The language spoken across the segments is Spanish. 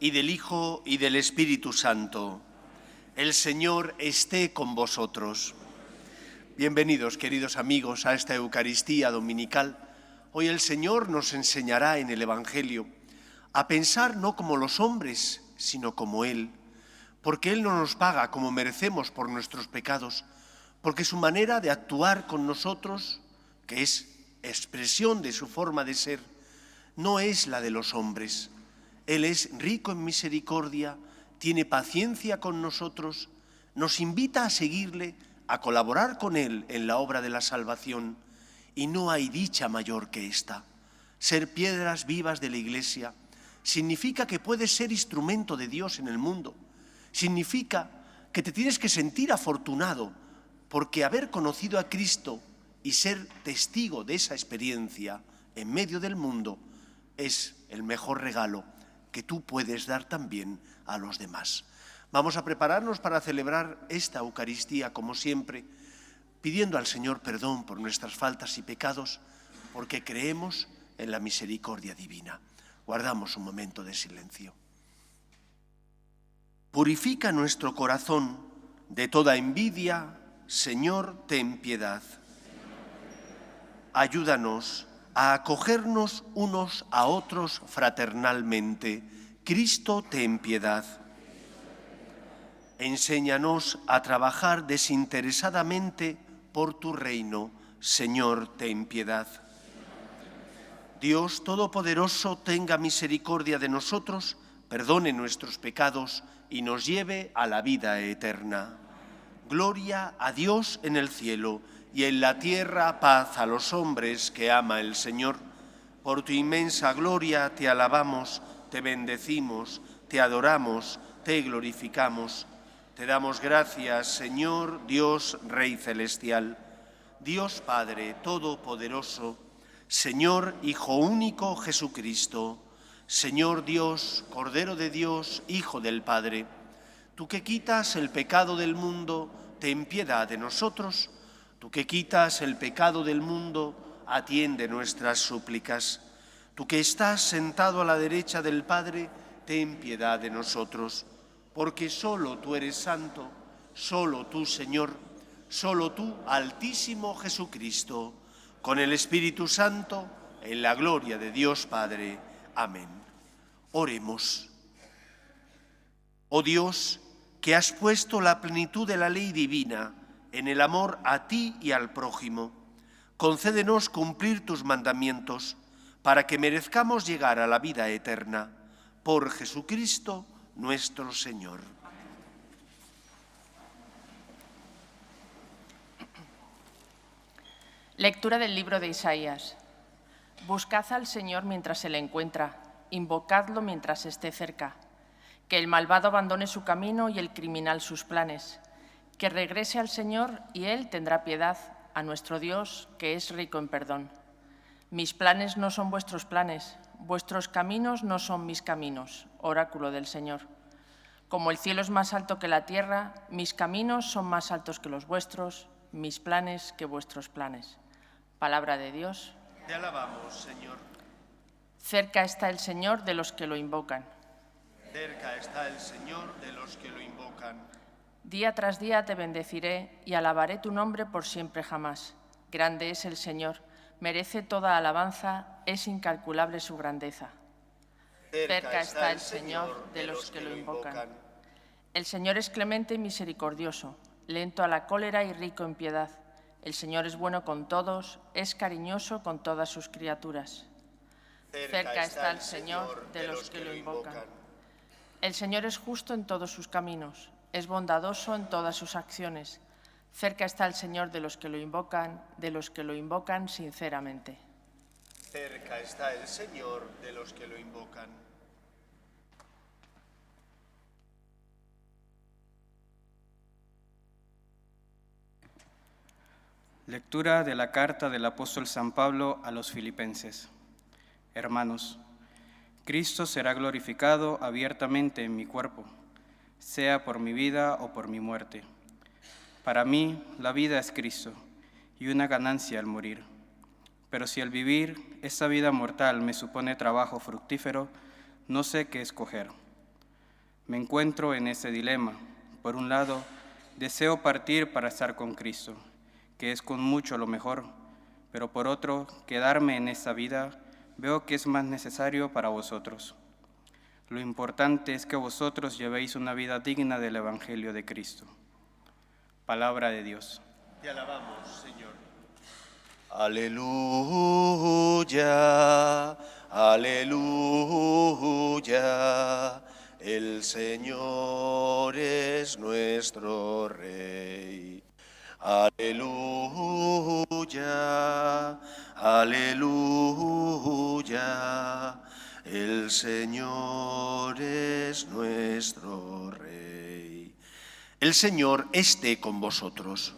y del Hijo, y del Espíritu Santo. El Señor esté con vosotros. Bienvenidos, queridos amigos, a esta Eucaristía dominical. Hoy el Señor nos enseñará en el Evangelio a pensar no como los hombres, sino como Él, porque Él no nos paga como merecemos por nuestros pecados, porque su manera de actuar con nosotros, que es expresión de su forma de ser, no es la de los hombres. Él es rico en misericordia, tiene paciencia con nosotros, nos invita a seguirle, a colaborar con Él en la obra de la salvación, y no hay dicha mayor que esta. Ser piedras vivas de la Iglesia significa que puedes ser instrumento de Dios en el mundo, significa que te tienes que sentir afortunado porque haber conocido a Cristo y ser testigo de esa experiencia en medio del mundo es el mejor regalo que tú puedes dar también a los demás. Vamos a prepararnos para celebrar esta Eucaristía, como siempre, pidiendo al Señor perdón por nuestras faltas y pecados, porque creemos en la misericordia divina. Guardamos un momento de silencio. Purifica nuestro corazón de toda envidia, Señor, ten piedad. Ayúdanos a acogernos unos a otros fraternalmente. Cristo, ten piedad. Enséñanos a trabajar desinteresadamente por tu reino. Señor, ten piedad. Dios Todopoderoso, tenga misericordia de nosotros, perdone nuestros pecados y nos lleve a la vida eterna. Gloria a Dios en el cielo, y en la tierra paz a los hombres que ama el Señor. Por tu inmensa gloria te alabamos, te bendecimos, te adoramos, te glorificamos. Te damos gracias, Señor, Dios, Rey celestial, Dios Padre todopoderoso, Señor Hijo único Jesucristo, Señor Dios, Cordero de Dios, Hijo del Padre. Tú que quitas el pecado del mundo, ten piedad de nosotros. Tú que quitas el pecado del mundo, atiende nuestras súplicas. Tú que estás sentado a la derecha del Padre, ten piedad de nosotros. Porque solo tú eres santo, solo tú, Señor, solo tú, Altísimo Jesucristo, con el Espíritu Santo, en la gloria de Dios Padre. Amén. Oremos. Oh Dios, que has puesto la plenitud de la ley divina en el amor a ti y al prójimo, concédenos cumplir tus mandamientos para que merezcamos llegar a la vida eterna. Por Jesucristo nuestro Señor. Lectura del libro de Isaías. Buscad al Señor mientras se le encuentra, invocadlo mientras esté cerca. Que el malvado abandone su camino y el criminal sus planes. Que regrese al Señor y Él tendrá piedad, a nuestro Dios, que es rico en perdón. Mis planes no son vuestros planes, vuestros caminos no son mis caminos, oráculo del Señor. Como el cielo es más alto que la tierra, mis caminos son más altos que los vuestros, mis planes que vuestros planes. Palabra de Dios. Te alabamos, Señor. Cerca está el Señor de los que lo invocan. Cerca está el Señor de los que lo invocan. Día tras día te bendeciré y alabaré tu nombre por siempre jamás. Grande es el Señor, merece toda alabanza, es incalculable su grandeza. Cerca está el Señor de los que lo invocan. El Señor es clemente y misericordioso, lento a la cólera y rico en piedad. El Señor es bueno con todos, es cariñoso con todas sus criaturas. Cerca está el Señor de los que lo invocan. El Señor es justo en todos sus caminos, es bondadoso en todas sus acciones. Cerca está el Señor de los que lo invocan sinceramente. Cerca está el Señor de los que lo invocan. Lectura de la carta del apóstol San Pablo a los Filipenses. Hermanos, Cristo será glorificado abiertamente en mi cuerpo, sea por mi vida o por mi muerte. Para mí, la vida es Cristo y una ganancia al morir. Pero si al vivir esta vida mortal me supone trabajo fructífero, no sé qué escoger. Me encuentro en ese dilema. Por un lado, deseo partir para estar con Cristo, que es con mucho lo mejor, pero por otro, quedarme en esta vida veo que es más necesario para vosotros. Lo importante es que vosotros llevéis una vida digna del Evangelio de Cristo. Palabra de Dios. Te alabamos, Señor. Aleluya, aleluya. El Señor es nuestro Rey. Aleluya, aleluya. El Señor es nuestro Rey. El Señor esté con vosotros.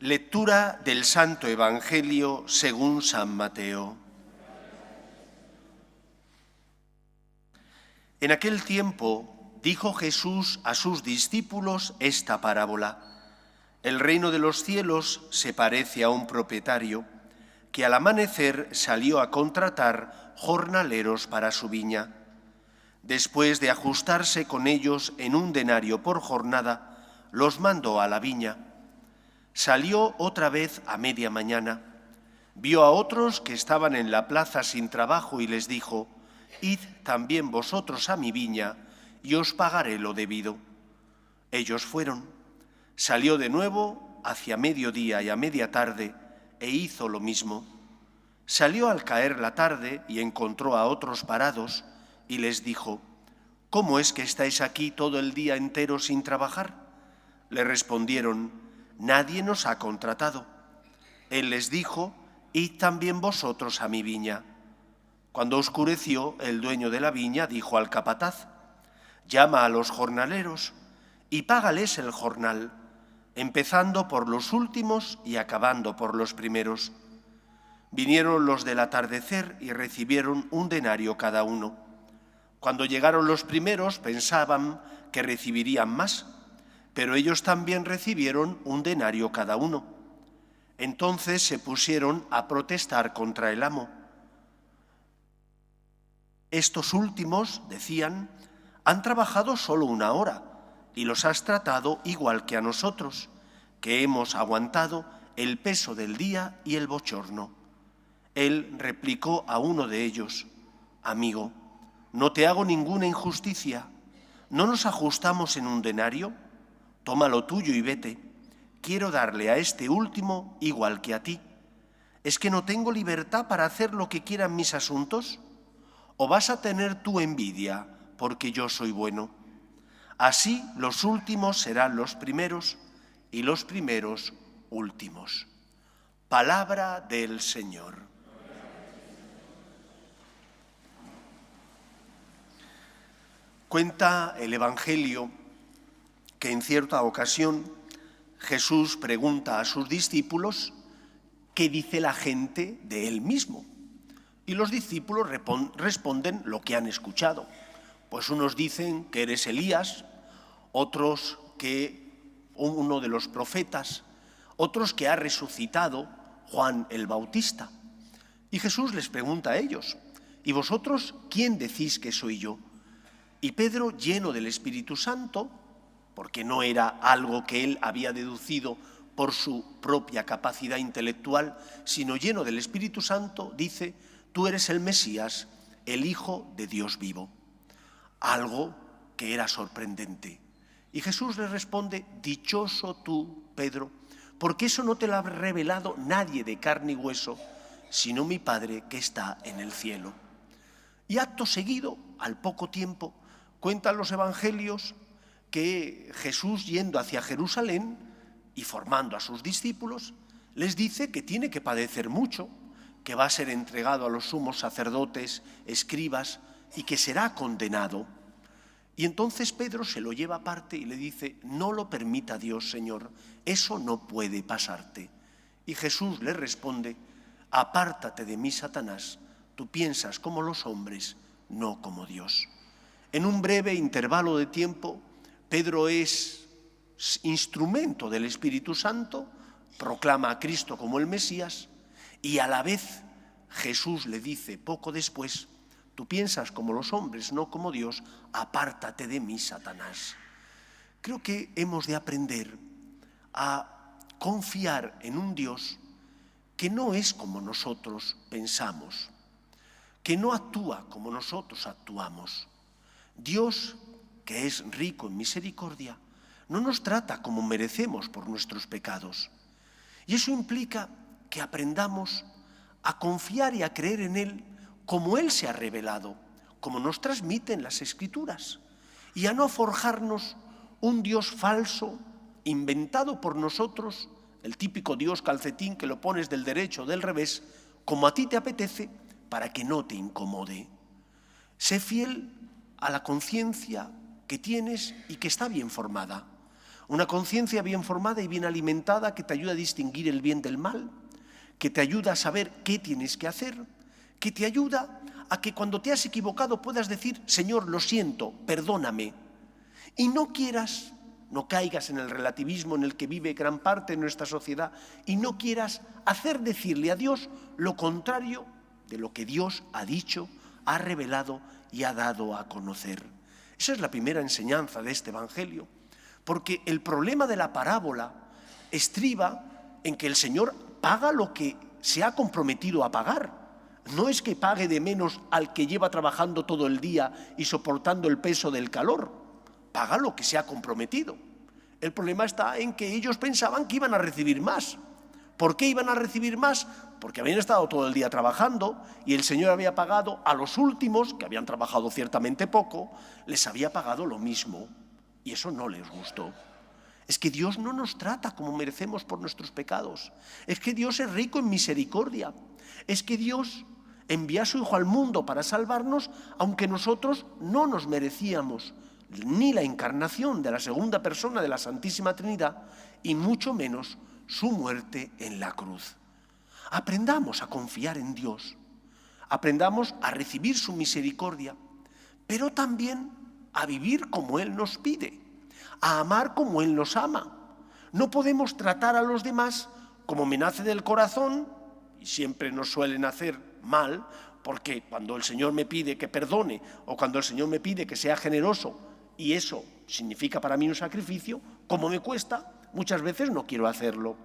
Lectura del Santo Evangelio según San Mateo. En aquel tiempo dijo Jesús a sus discípulos esta parábola. El reino de los cielos se parece a un propietario que al amanecer salió a contratar jornaleros para su viña. Después de ajustarse con ellos en un denario por jornada, los mandó a la viña. Salió otra vez a media mañana. Vio a otros que estaban en la plaza sin trabajo y les dijo: «Id también vosotros a mi viña y os pagaré lo debido». Ellos fueron. Salió de nuevo hacia mediodía y a media tarde e hizo lo mismo. Salió al caer la tarde y encontró a otros parados y les dijo: «¿Cómo es que estáis aquí todo el día entero sin trabajar?». Le respondieron: «Nadie nos ha contratado». Él les dijo: «Id también vosotros a mi viña». Cuando oscureció, el dueño de la viña dijo al capataz: «Llama a los jornaleros y págales el jornal, empezando por los últimos y acabando por los primeros». Vinieron los del atardecer y recibieron un denario cada uno. Cuando llegaron los primeros pensaban que recibirían más, pero ellos también recibieron un denario cada uno. Entonces se pusieron a protestar contra el amo. «Estos últimos», decían, «han trabajado solo 1 hora y los has tratado igual que a nosotros, que hemos aguantado el peso del día y el bochorno». Él replicó a uno de ellos: «Amigo, no te hago ninguna injusticia. ¿No nos ajustamos en un denario? Toma lo tuyo y vete. Quiero darle a este último igual que a ti. ¿Es que no tengo libertad para hacer lo que quieran mis asuntos? ¿O vas a tener tu envidia porque yo soy bueno? Así los últimos serán los primeros y los primeros últimos». Palabra del Señor. Cuenta el Evangelio que en cierta ocasión Jesús pregunta a sus discípulos qué dice la gente de él mismo. Y los discípulos responden lo que han escuchado. Pues unos dicen que eres Elías, otros que uno de los profetas, otros que ha resucitado Juan el Bautista. Y Jesús les pregunta a ellos: ¿y vosotros quién decís que soy yo? Y Pedro, lleno del Espíritu Santo, porque no era algo que él había deducido por su propia capacidad intelectual, sino lleno del Espíritu Santo, dice: «Tú eres el Mesías, el Hijo de Dios vivo». Algo que era sorprendente. Y Jesús le responde: «Dichoso tú, Pedro, porque eso no te lo ha revelado nadie de carne y hueso, sino mi Padre que está en el cielo». Y acto seguido, al poco tiempo, cuentan los evangelios que Jesús, yendo hacia Jerusalén y formando a sus discípulos, les dice que tiene que padecer mucho, que va a ser entregado a los sumos sacerdotes, escribas, y que será condenado. Y entonces Pedro se lo lleva aparte y le dice: «No lo permita Dios, Señor, eso no puede pasarte». Y Jesús le responde: «Apártate de mí, Satanás, tú piensas como los hombres, no como Dios». En un breve intervalo de tiempo, Pedro es instrumento del Espíritu Santo, proclama a Cristo como el Mesías, y a la vez Jesús le dice poco después: Tú piensas como los hombres, no como Dios. Apártate de mí, Satanás. Creo que hemos de aprender a confiar en un Dios que no es como nosotros pensamos, que no actúa como nosotros actuamos. Dios, que es rico en misericordia, no nos trata como merecemos por nuestros pecados. Y eso implica que aprendamos a confiar y a creer en Él como Él se ha revelado, como nos transmiten las Escrituras, y a no forjarnos un Dios falso, inventado por nosotros, el típico Dios calcetín que lo pones del derecho o del revés, como a ti te apetece, para que no te incomode. Sé fiel a la conciencia que tienes y que está bien formada. Una conciencia bien formada y bien alimentada que te ayuda a distinguir el bien del mal, que te ayuda a saber qué tienes que hacer, que te ayuda a que cuando te has equivocado puedas decir, Señor, lo siento, perdóname. Y no caigas en el relativismo en el que vive gran parte de nuestra sociedad y no quieras hacer decirle a Dios lo contrario de lo que Dios ha dicho, ha revelado y ha dado a conocer. Esa es la primera enseñanza de este Evangelio, porque el problema de la parábola estriba en que el Señor paga lo que se ha comprometido a pagar. No es que pague de menos al que lleva trabajando todo el día y soportando el peso del calor. Paga lo que se ha comprometido. El problema está en que ellos pensaban que iban a recibir más. ¿Por qué iban a recibir más? Porque habían estado todo el día trabajando y el Señor había pagado a los últimos, que habían trabajado ciertamente poco, les había pagado lo mismo. Y eso no les gustó. Es que Dios no nos trata como merecemos por nuestros pecados. Es que Dios es rico en misericordia. Es que Dios envía a su Hijo al mundo para salvarnos, aunque nosotros no nos merecíamos ni la encarnación de la segunda persona de la Santísima Trinidad y mucho menos su muerte en la cruz. Aprendamos a confiar en Dios, aprendamos a recibir su misericordia, pero también a vivir como Él nos pide, a amar como Él nos ama. No podemos tratar a los demás como me nace del corazón, y siempre nos suelen hacer mal, porque cuando el Señor me pide que perdone o cuando el Señor me pide que sea generoso, y eso significa para mí un sacrificio, como me cuesta, muchas veces no quiero hacerlo.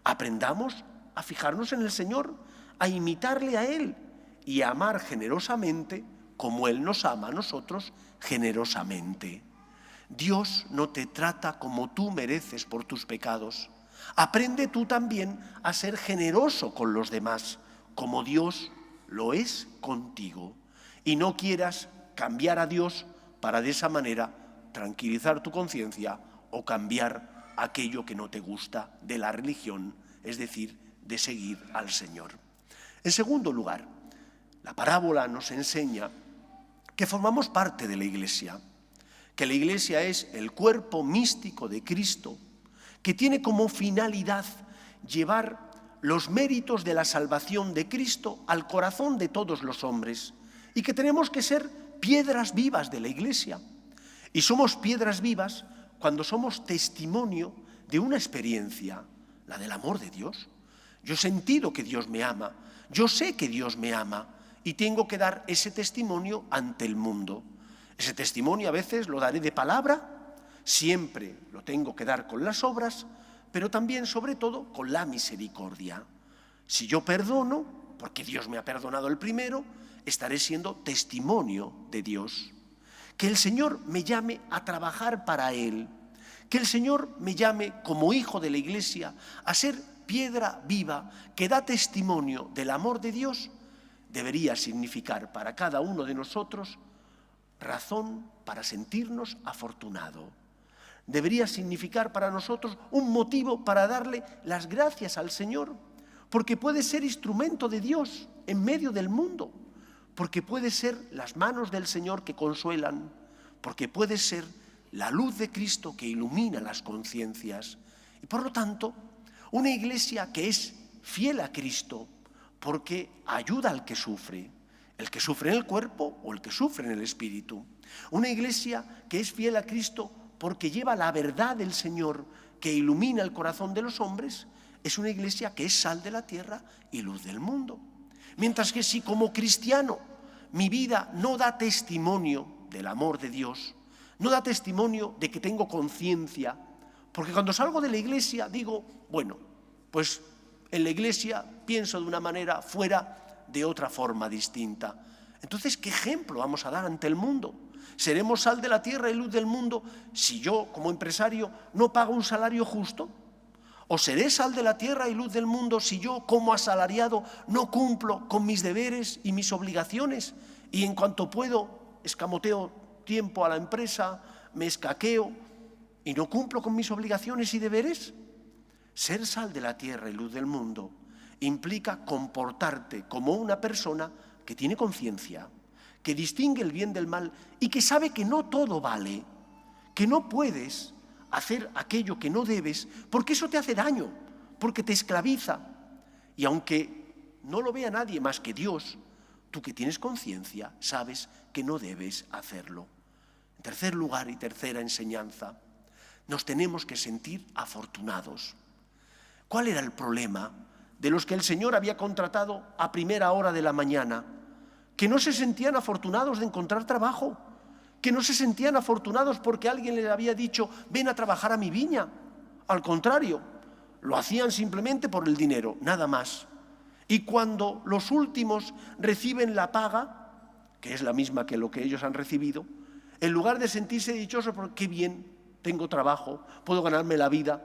Aprendamos a fijarnos en el Señor, a imitarle a Él y a amar generosamente como Él nos ama a nosotros generosamente. Dios no te trata como tú mereces por tus pecados. Aprende tú también a ser generoso con los demás, como Dios lo es contigo. Y no quieras cambiar a Dios para de esa manera tranquilizar tu conciencia o cambiar aquello que no te gusta de la religión, es decir, de seguir al Señor. En segundo lugar, la parábola nos enseña que formamos parte de la Iglesia, que la Iglesia es el cuerpo místico de Cristo, que tiene como finalidad llevar los méritos de la salvación de Cristo al corazón de todos los hombres y que tenemos que ser piedras vivas de la Iglesia. Y somos piedras vivas cuando somos testimonio de una experiencia, la del amor de Dios. Yo he sentido que Dios me ama, yo sé que Dios me ama y tengo que dar ese testimonio ante el mundo. Ese testimonio a veces lo daré de palabra, siempre lo tengo que dar con las obras, pero también, sobre todo, con la misericordia. Si yo perdono, porque Dios me ha perdonado el primero, estaré siendo testimonio de Dios. Que el Señor me llame a trabajar para Él, que el Señor me llame como hijo de la Iglesia a ser piedra viva que da testimonio del amor de Dios, debería significar para cada uno de nosotros razón para sentirnos afortunado. Debería significar para nosotros un motivo para darle las gracias al Señor, porque puede ser instrumento de Dios en medio del mundo, porque puede ser las manos del Señor que consuelan, porque puede ser la luz de Cristo que ilumina las conciencias. Y por lo tanto, una iglesia que es fiel a Cristo, porque ayuda al que sufre, el que sufre en el cuerpo o el que sufre en el espíritu. Una iglesia que es fiel a Cristo porque lleva la verdad del Señor que ilumina el corazón de los hombres, es una iglesia que es sal de la tierra y luz del mundo. Mientras que si como cristiano mi vida no da testimonio del amor de Dios, no da testimonio de que tengo conciencia, porque cuando salgo de la iglesia digo, bueno, pues en la iglesia pienso de una manera, fuera de otra forma distinta. Entonces, ¿qué ejemplo vamos a dar ante el mundo? ¿Seremos sal de la tierra y luz del mundo si yo, como empresario, no pago un salario justo? ¿O seré sal de la tierra y luz del mundo si yo, como asalariado, no cumplo con mis deberes y mis obligaciones? Y en cuanto puedo, escamoteo tiempo a la empresa, me escaqueo y no cumplo con mis obligaciones y deberes. Ser sal de la tierra y luz del mundo implica comportarte como una persona que tiene conciencia, que distingue el bien del mal y que sabe que no todo vale, que no puedes hacer aquello que no debes, porque eso te hace daño, porque te esclaviza. Y aunque no lo vea nadie más que Dios, tú que tienes conciencia sabes que no debes hacerlo. En tercer lugar y tercera enseñanza, nos tenemos que sentir afortunados. ¿Cuál era el problema de los que el Señor había contratado a primera hora de la mañana? Que no se sentían afortunados de encontrar trabajo, que no se sentían afortunados porque alguien les había dicho, ven a trabajar a mi viña. Al contrario, lo hacían simplemente por el dinero, nada más. Y cuando los últimos reciben la paga, que es la misma que lo que ellos han recibido, en lugar de sentirse dichosos porque qué bien, tengo trabajo, puedo ganarme la vida,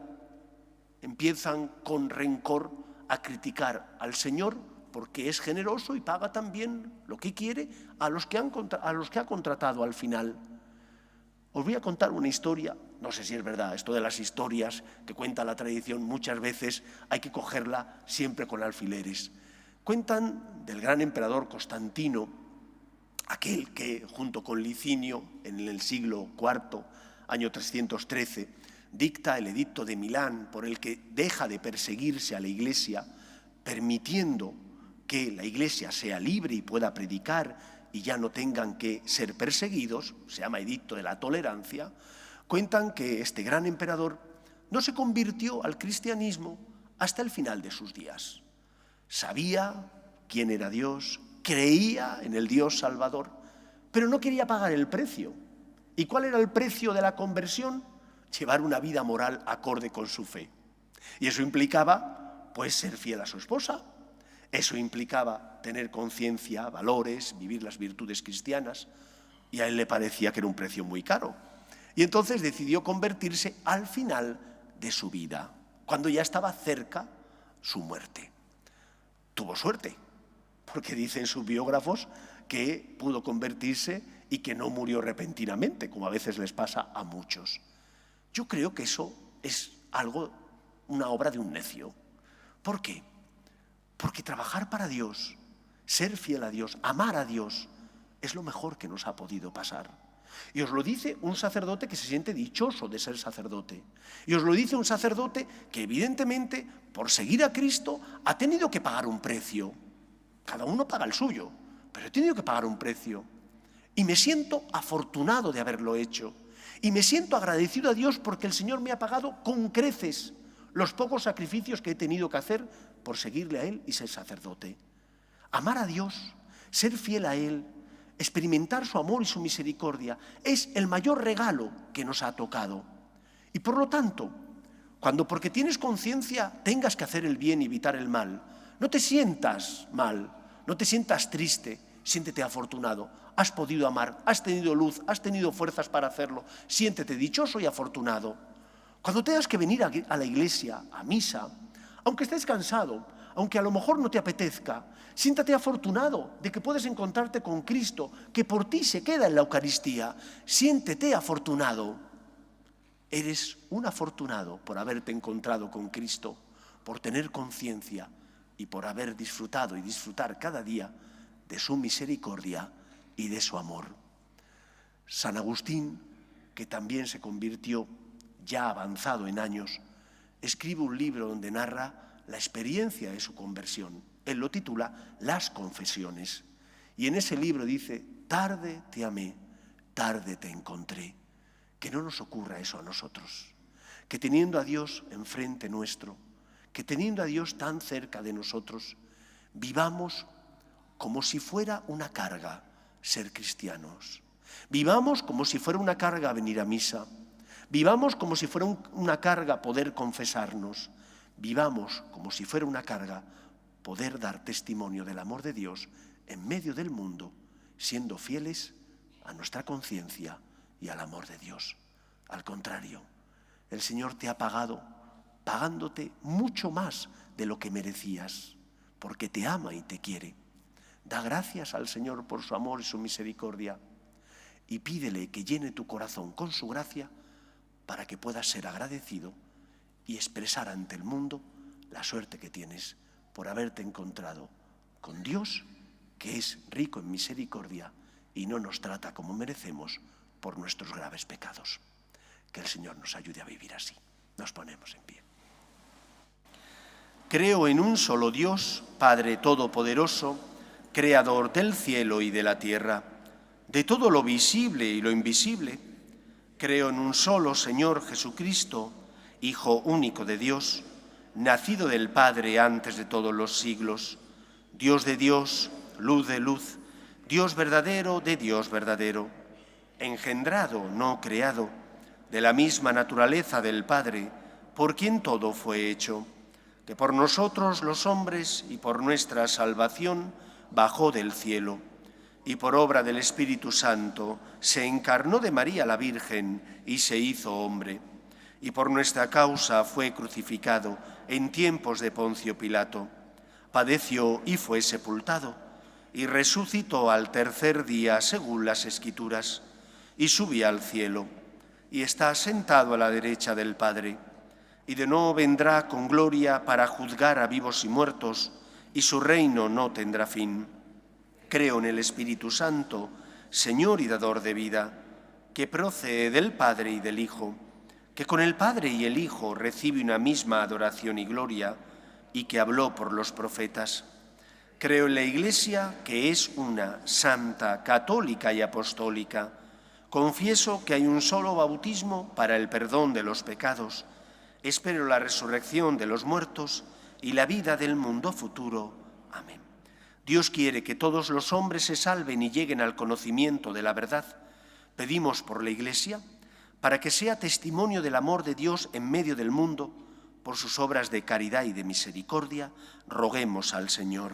empiezan con rencor a criticar al Señor porque es generoso y paga también lo que quiere a los que ha contratado al final. Os voy a contar una historia, no sé si es verdad, esto de las historias que cuenta la tradición muchas veces hay que cogerla siempre con alfileres. Cuentan del gran emperador Constantino, aquel que junto con Licinio en el siglo IV, año 313, dicta el edicto de Milán por el que deja de perseguirse a la Iglesia, permitiendo que la Iglesia sea libre y pueda predicar y ya no tengan que ser perseguidos, se llama edicto de la tolerancia. Cuentan que este gran emperador no se convirtió al cristianismo hasta el final de sus días. Sabía quién era Dios, creía en el Dios Salvador, pero no quería pagar el precio. ¿Y cuál era el precio de la conversión? Llevar una vida moral acorde con su fe. Y eso implicaba, pues, ser fiel a su esposa. Eso implicaba tener conciencia, valores, vivir las virtudes cristianas. Y a él le parecía que era un precio muy caro. Y entonces decidió convertirse al final de su vida, cuando ya estaba cerca su muerte. Tuvo suerte, porque dicen sus biógrafos que pudo convertirse y que no murió repentinamente, como a veces les pasa a muchos. Yo creo que eso es una obra de un necio. ¿Por qué? Porque trabajar para Dios, ser fiel a Dios, amar a Dios, es lo mejor que nos ha podido pasar. Y os lo dice un sacerdote que se siente dichoso de ser sacerdote. Y os lo dice un sacerdote que evidentemente, por seguir a Cristo, ha tenido que pagar un precio. Cada uno paga el suyo, pero he tenido que pagar un precio. Y me siento afortunado de haberlo hecho. Y me siento agradecido a Dios porque el Señor me ha pagado con creces los pocos sacrificios que he tenido que hacer por seguirle a Él y ser sacerdote. Amar a Dios, ser fiel a Él, experimentar su amor y su misericordia es el mayor regalo que nos ha tocado. Y por lo tanto, cuando porque tienes conciencia tengas que hacer el bien y evitar el mal, no te sientas mal, no te sientas triste, siéntete afortunado. Has podido amar, has tenido luz, has tenido fuerzas para hacerlo. Siéntete dichoso y afortunado. Cuando tengas que venir a la iglesia, a misa, aunque estés cansado, aunque a lo mejor no te apetezca, siéntate afortunado de que puedes encontrarte con Cristo, que por ti se queda en la Eucaristía. Siéntete afortunado. Eres un afortunado por haberte encontrado con Cristo, por tener conciencia y por haber disfrutado y disfrutar cada día de su misericordia y de su amor. San Agustín, que también se convirtió ya avanzado en años, escribe un libro donde narra la experiencia de su conversión. Él lo titula Las Confesiones. Y en ese libro dice, tarde te amé, tarde te encontré. Que no nos ocurra eso a nosotros. Que teniendo a Dios enfrente nuestro, que teniendo a Dios tan cerca de nosotros, vivamos como si fuera una carga, ser cristianos. Vivamos como si fuera una carga venir a misa. Vivamos como si fuera una carga poder confesarnos. Vivamos como si fuera una carga poder dar testimonio del amor de Dios en medio del mundo, siendo fieles a nuestra conciencia y al amor de Dios. Al contrario, el Señor te ha pagado, pagándote mucho más de lo que merecías, porque te ama y te quiere. Da gracias al Señor por su amor y su misericordia y pídele que llene tu corazón con su gracia para que puedas ser agradecido y expresar ante el mundo la suerte que tienes por haberte encontrado con Dios, que es rico en misericordia y no nos trata como merecemos por nuestros graves pecados. Que el Señor nos ayude a vivir así. Nos ponemos en pie. Creo en un solo Dios, Padre Todopoderoso, Creador del cielo y de la tierra, de todo lo visible y lo invisible. Creo en un solo Señor Jesucristo, Hijo único de Dios, nacido del Padre antes de todos los siglos, Dios de Dios, luz de luz, Dios verdadero de Dios verdadero, engendrado, no creado, de la misma naturaleza del Padre, por quien todo fue hecho, que por nosotros los hombres y por nuestra salvación bajó del cielo, y por obra del Espíritu Santo se encarnó de María la Virgen y se hizo hombre, y por nuestra causa fue crucificado en tiempos de Poncio Pilato, padeció y fue sepultado, y resucitó al tercer día según las Escrituras, y subió al cielo, y está sentado a la derecha del Padre, y de nuevo vendrá con gloria para juzgar a vivos y muertos, y su reino no tendrá fin. Creo en el Espíritu Santo, Señor y dador de vida, que procede del Padre y del Hijo, que con el Padre y el Hijo recibe una misma adoración y gloria, y que habló por los profetas. Creo en la Iglesia, que es una, santa, católica y apostólica. Confieso que hay un solo bautismo para el perdón de los pecados. Espero la resurrección de los muertos y la vida del mundo futuro. Amén. Dios quiere que todos los hombres se salven y lleguen al conocimiento de la verdad. Pedimos por la Iglesia, para que sea testimonio del amor de Dios en medio del mundo, por sus obras de caridad y de misericordia, roguemos al Señor.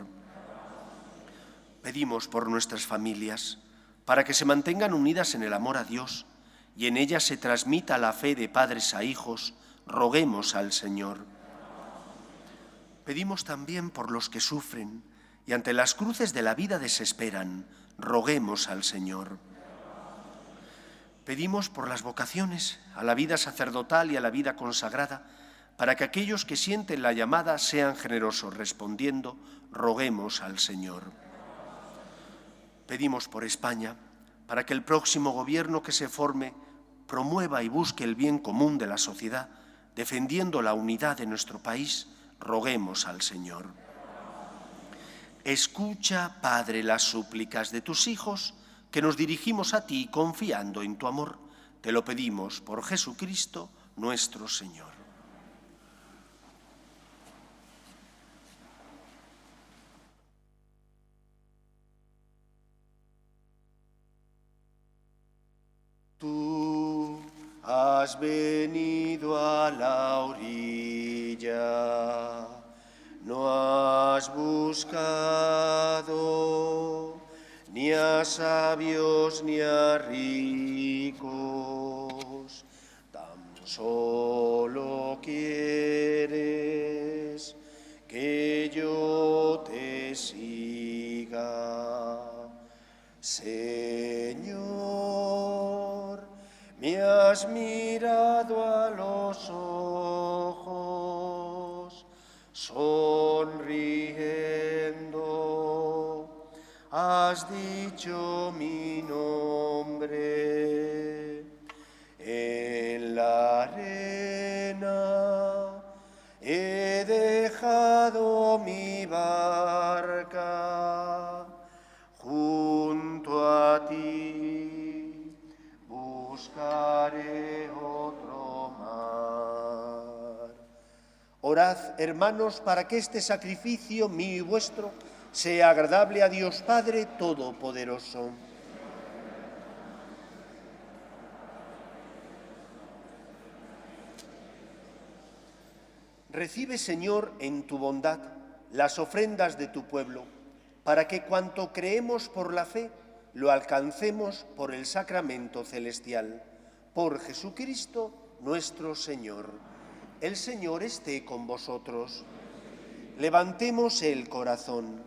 Pedimos por nuestras familias, para que se mantengan unidas en el amor a Dios y en ellas se transmita la fe de padres a hijos, roguemos al Señor. Pedimos también por los que sufren y ante las cruces de la vida desesperan, roguemos al Señor. Pedimos por las vocaciones, a la vida sacerdotal y a la vida consagrada, para que aquellos que sienten la llamada sean generosos respondiendo, roguemos al Señor. Pedimos por España, para que el próximo gobierno que se forme promueva y busque el bien común de la sociedad, defendiendo la unidad de nuestro país, roguemos al Señor. Escucha, Padre, las súplicas de tus hijos, que nos dirigimos a ti confiando en tu amor. Te lo pedimos por Jesucristo, nuestro Señor. Tú has venido a la orilla, no has buscado ni a sabios ni a ricos, tan solo quieres que yo te siga. Señor, me has mirado a los ojos, sonriendo, has dicho mi nombre. En la arena he dejado mi barca, junto a ti buscaré otro mar. Orad, hermanos, para que este sacrificio mío y vuestro sea agradable a Dios Padre Todopoderoso. Recibe, Señor, en tu bondad las ofrendas de tu pueblo, para que cuanto creemos por la fe, lo alcancemos por el sacramento celestial. Por Jesucristo nuestro Señor. El Señor esté con vosotros. Levantemos el corazón.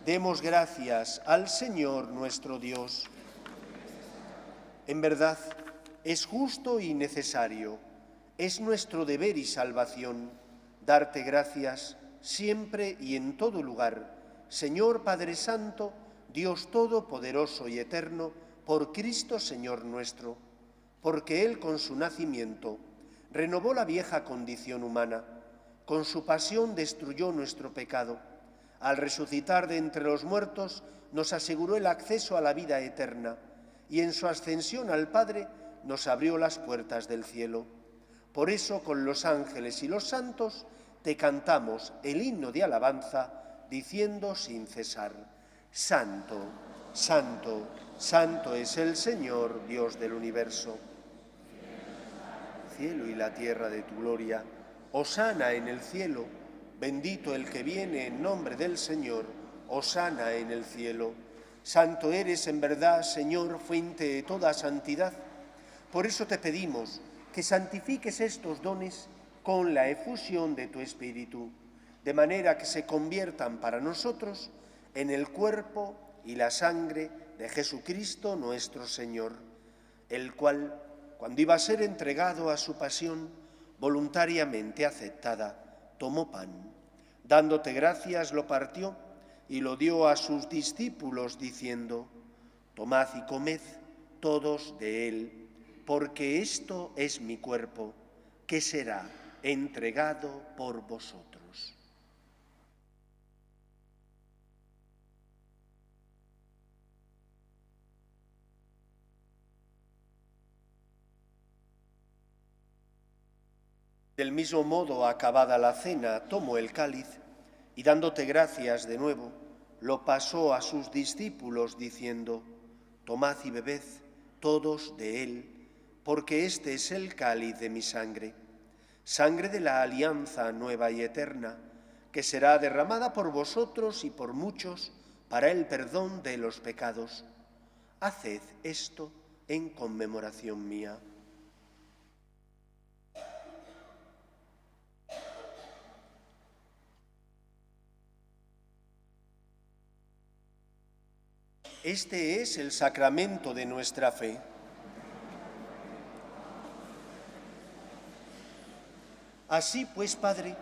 Demos gracias al Señor nuestro Dios. En verdad, es justo y necesario, es nuestro deber y salvación, darte gracias siempre y en todo lugar, Señor Padre Santo, Dios Todopoderoso y Eterno, por Cristo Señor nuestro, porque Él con su nacimiento renovó la vieja condición humana, con su pasión destruyó nuestro pecado, al resucitar de entre los muertos nos aseguró el acceso a la vida eterna y en su ascensión al Padre nos abrió las puertas del cielo. Por eso con los ángeles y los santos te cantamos el himno de alabanza diciendo sin cesar: Santo, Santo, Santo es el Señor, Dios del universo. Cielo y la tierra de tu gloria, hosana en el cielo, bendito el que viene en nombre del Señor, hosana en el cielo. Santo eres en verdad, Señor, fuente de toda santidad. Por eso te pedimos que santifiques estos dones con la efusión de tu Espíritu, de manera que se conviertan para nosotros en el cuerpo y la sangre de Jesucristo nuestro Señor, el cual, cuando iba a ser entregado a su pasión, voluntariamente aceptada, tomó pan. Dándote gracias, lo partió y lo dio a sus discípulos, diciendo: Tomad y comed todos de él, porque esto es mi cuerpo, que será entregado por vosotros. Del mismo modo, acabada la cena, tomó el cáliz y, dándote gracias de nuevo, lo pasó a sus discípulos, diciendo: Tomad y bebed todos de él, porque este es el cáliz de mi sangre, sangre de la alianza nueva y eterna, que será derramada por vosotros y por muchos para el perdón de los pecados. Haced esto en conmemoración mía. Este es el sacramento de nuestra fe. Así pues, Padre,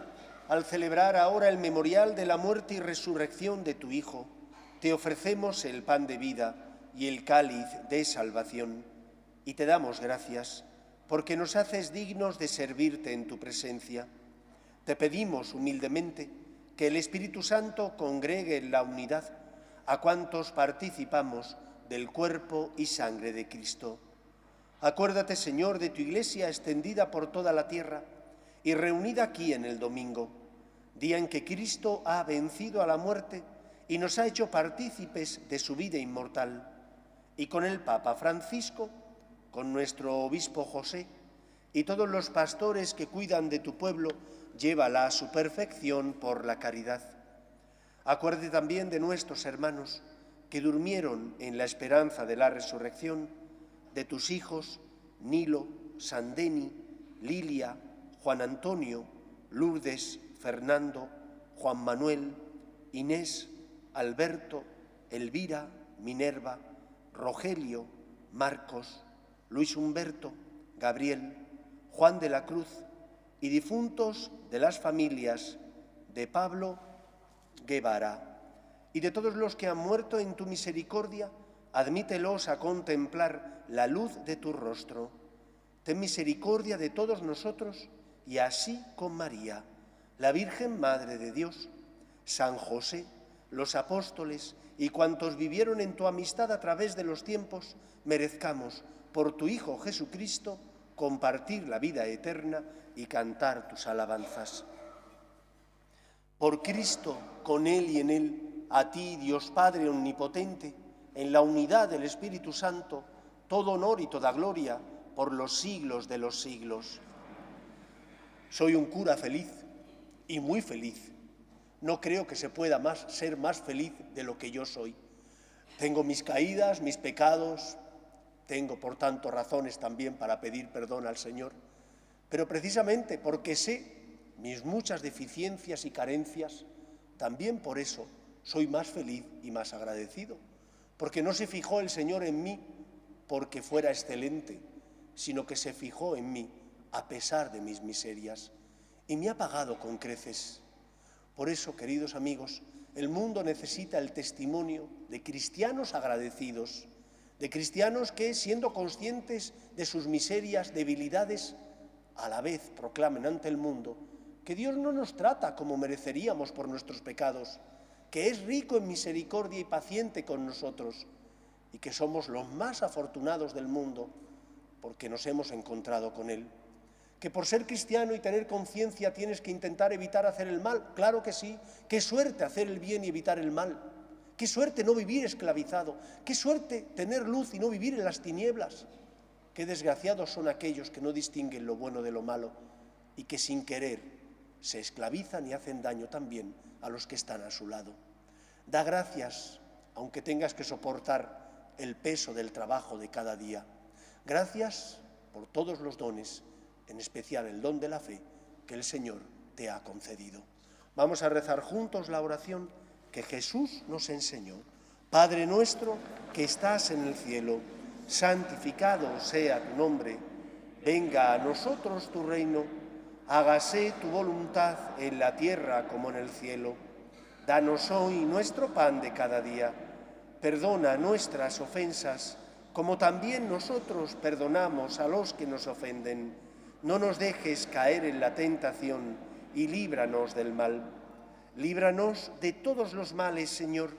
al celebrar ahora el memorial de la muerte y resurrección de tu Hijo, te ofrecemos el pan de vida y el cáliz de salvación, y te damos gracias porque nos haces dignos de servirte en tu presencia. Te pedimos humildemente que el Espíritu Santo congregue en la unidad a cuantos participamos del cuerpo y sangre de Cristo. Acuérdate, Señor, de tu Iglesia extendida por toda la tierra y reunida aquí en el domingo, día en que Cristo ha vencido a la muerte y nos ha hecho partícipes de su vida inmortal, y con el Papa Francisco, con nuestro obispo José y todos los pastores que cuidan de tu pueblo, llévala a su perfección por la caridad. Acuérdate también de nuestros hermanos que durmieron en la esperanza de la resurrección, de tus hijos Nilo, Sandeni, Lilia, Juan Antonio, Lourdes, Fernando, Juan Manuel, Inés, Alberto, Elvira, Minerva, Rogelio, Marcos, Luis Humberto, Gabriel, Juan de la Cruz y difuntos de las familias de Pablo Guevara, y de todos los que han muerto en tu misericordia, admítelos a contemplar la luz de tu rostro. Ten misericordia de todos nosotros, y así con María, la Virgen Madre de Dios, San José, los apóstoles y cuantos vivieron en tu amistad a través de los tiempos, merezcamos, por tu Hijo Jesucristo, compartir la vida eterna y cantar tus alabanzas. Por Cristo, con Él y en Él, a ti, Dios Padre omnipotente, en la unidad del Espíritu Santo, todo honor y toda gloria por los siglos de los siglos. Soy un cura feliz y muy feliz. No creo que se pueda ser más feliz de lo que yo soy. Tengo mis caídas, mis pecados, tengo por tanto razones también para pedir perdón al Señor, pero precisamente porque sé mis muchas deficiencias y carencias, también por eso soy más feliz y más agradecido, porque no se fijó el Señor en mí porque fuera excelente, sino que se fijó en mí a pesar de mis miserias y me ha pagado con creces. Por eso, queridos amigos, el mundo necesita el testimonio de cristianos agradecidos, de cristianos que, siendo conscientes de sus miserias, debilidades, a la vez proclamen ante el mundo que Dios no nos trata como mereceríamos por nuestros pecados, que es rico en misericordia y paciente con nosotros, y que somos los más afortunados del mundo porque nos hemos encontrado con Él. Que por ser cristiano y tener conciencia tienes que intentar evitar hacer el mal. Claro que sí. Qué suerte hacer el bien y evitar el mal. Qué suerte no vivir esclavizado. Qué suerte tener luz y no vivir en las tinieblas. Qué desgraciados son aquellos que no distinguen lo bueno de lo malo y que sin querer se esclavizan y hacen daño también a los que están a su lado. Da gracias, aunque tengas que soportar el peso del trabajo de cada día. Gracias por todos los dones, en especial el don de la fe que el Señor te ha concedido. Vamos a rezar juntos la oración que Jesús nos enseñó. Padre nuestro que estás en el cielo, santificado sea tu nombre. Venga a nosotros tu reino. Hágase tu voluntad en la tierra como en el cielo. Danos hoy nuestro pan de cada día. Perdona nuestras ofensas, como también nosotros perdonamos a los que nos ofenden. No nos dejes caer en la tentación y líbranos del mal. Líbranos de todos los males, Señor,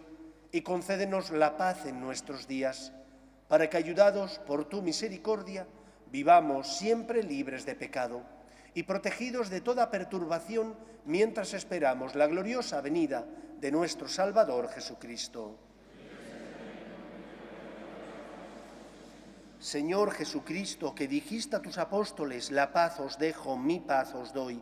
y concédenos la paz en nuestros días, para que, ayudados por tu misericordia, vivamos siempre libres de pecado y protegidos de toda perturbación mientras esperamos la gloriosa venida de nuestro Salvador Jesucristo. Señor Jesucristo, que dijiste a tus apóstoles, la paz os dejo, mi paz os doy,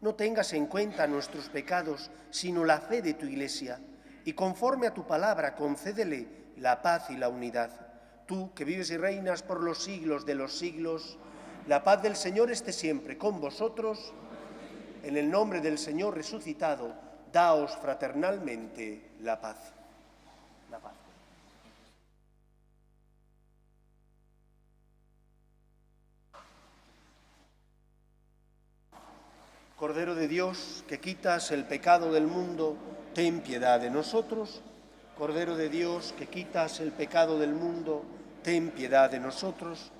no tengas en cuenta nuestros pecados, sino la fe de tu Iglesia, y conforme a tu palabra concédele la paz y la unidad. Tú, que vives y reinas por los siglos de los siglos, la paz del Señor esté siempre con vosotros. En el nombre del Señor resucitado, daos fraternalmente la paz. La paz. Cordero de Dios, que quitas el pecado del mundo, ten piedad de nosotros. Cordero de Dios, que quitas el pecado del mundo, ten piedad de nosotros.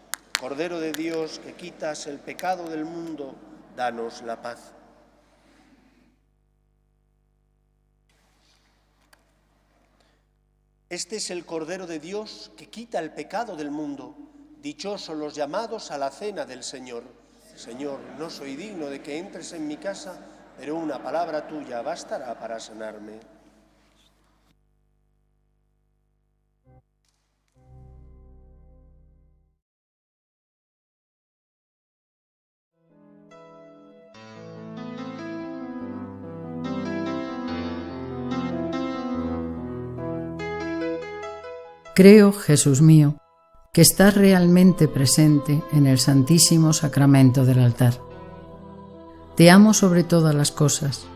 Cordero de Dios, que quitas el pecado del mundo, danos la paz. Este es el Cordero de Dios que quita el pecado del mundo. Dichosos los llamados a la cena del Señor. Señor, no soy digno de que entres en mi casa, pero una palabra tuya bastará para sanarme. Creo, Jesús mío, que estás realmente presente en el Santísimo Sacramento del altar. Te amo sobre todas las cosas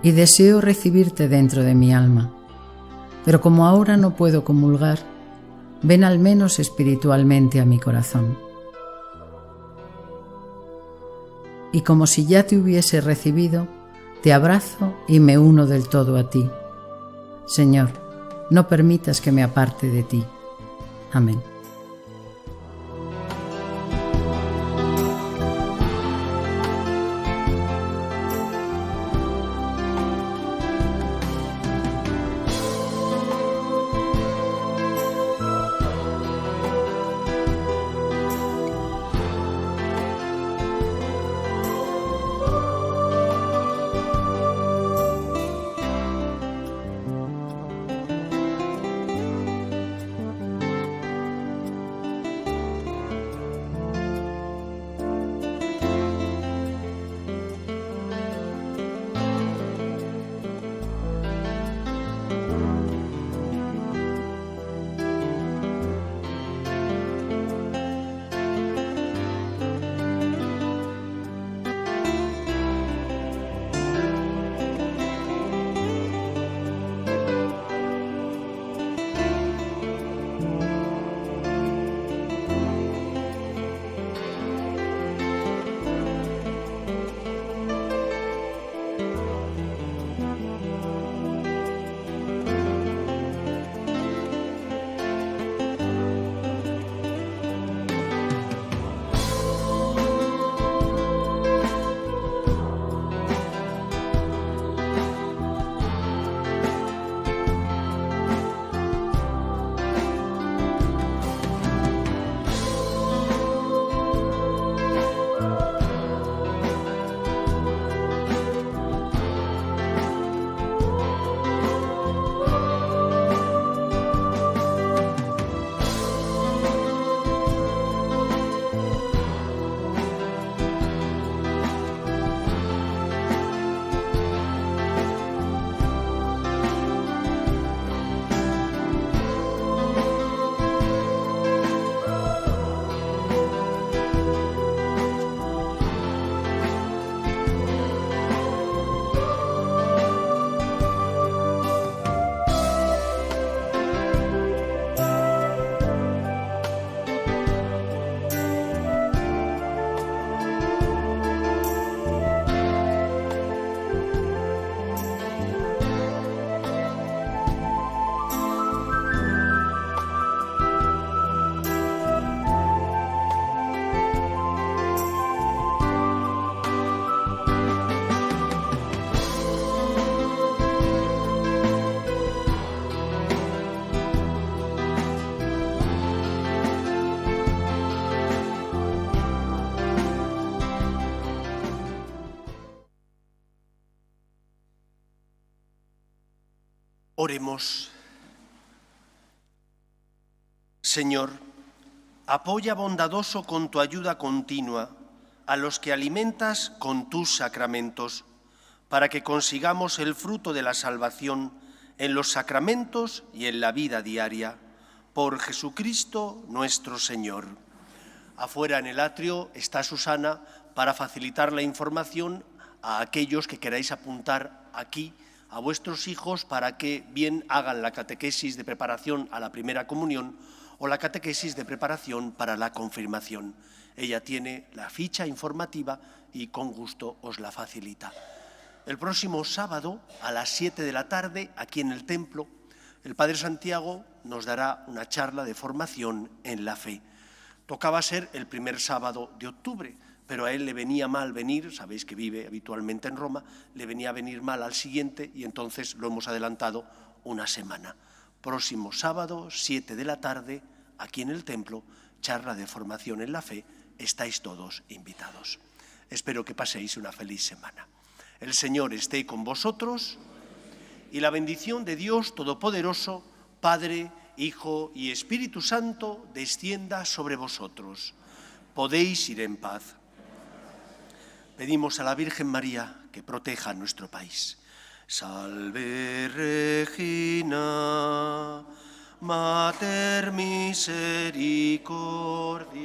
y deseo recibirte dentro de mi alma, pero como ahora no puedo comulgar, ven al menos espiritualmente a mi corazón. Y como si ya te hubiese recibido, te abrazo y me uno del todo a ti. Señor, no permitas que me aparte de ti. Amén. Oremos. Señor, apoya bondadoso con tu ayuda continua a los que alimentas con tus sacramentos, para que consigamos el fruto de la salvación en los sacramentos y en la vida diaria. Por Jesucristo nuestro Señor. Afuera en el atrio está Susana para facilitar la información a aquellos que queráis apuntar aquí a vuestros hijos para que bien hagan la catequesis de preparación a la primera comunión o la catequesis de preparación para la confirmación. Ella tiene la ficha informativa y con gusto os la facilita. El próximo sábado a las 7 de la tarde, aquí en el templo, el Padre Santiago nos dará una charla de formación en la fe. Tocaba ser el primer sábado de octubre, pero a él le venía mal venir, sabéis que vive habitualmente en Roma, le venía a venir mal al siguiente y entonces lo hemos adelantado una semana. Próximo sábado, 7 de la tarde, aquí en el templo, charla de formación en la fe, estáis todos invitados. Espero que paséis una feliz semana. El Señor esté con vosotros y la bendición de Dios Todopoderoso, Padre, Hijo y Espíritu Santo, descienda sobre vosotros. Podéis ir en paz. Pedimos a la Virgen María que proteja a nuestro país. Salve Regina, Mater Misericordiae.